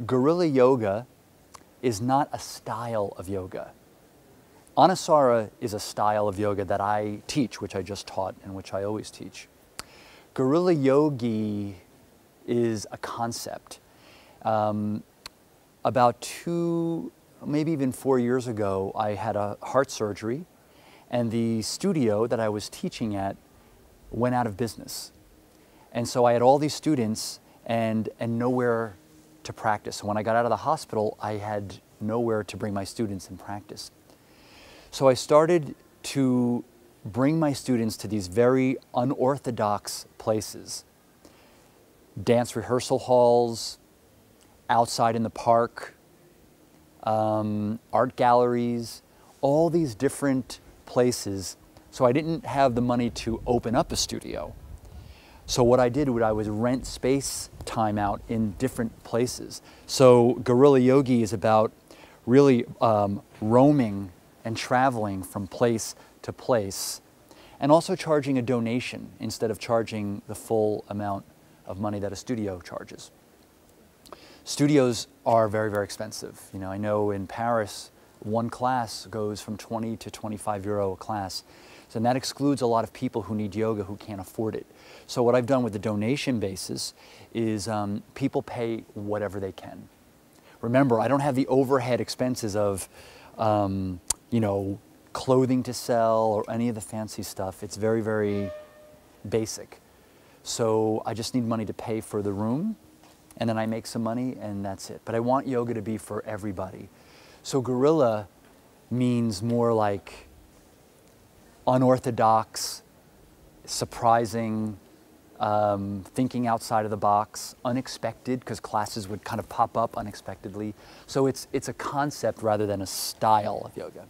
Guerrilla Yoga is not a style of yoga. Anusara is a style of yoga that I teach, which I just taught and which I always teach. Guerrilla Yogi is a concept. About 2, maybe even 4 years ago, I had a heart surgery, and the studio that I was teaching at went out of business. And so I had all these students and nowhere to practice. When I got out of the hospital, I had nowhere to bring my students and practice. So I started to bring my students to these very unorthodox places. Dance rehearsal halls, outside in the park, art galleries, all these different places. So I didn't have the money to open up a studio. So what I did was I would rent space time out in different places. So Guerrilla Yogi is about really roaming and traveling from place to place, and also charging a donation instead of charging the full amount of money that a studio charges. Studios are very, very expensive. You know, I know in Paris, one class goes from 20 to 25 euro a class. So, and that excludes a lot of people who need yoga who can't afford it. So what I've done with the donation basis is people pay whatever they can. Remember, I don't have the overhead expenses of, you know, clothing to sell or any of the fancy stuff. It's very, very basic. So I just need money to pay for the room, and then I make some money, and that's it. But I want yoga to be for everybody. So Guerrilla means more like unorthodox, surprising, thinking outside of the box, unexpected, because classes would kind of pop up unexpectedly. So it's a concept rather than a style of yoga.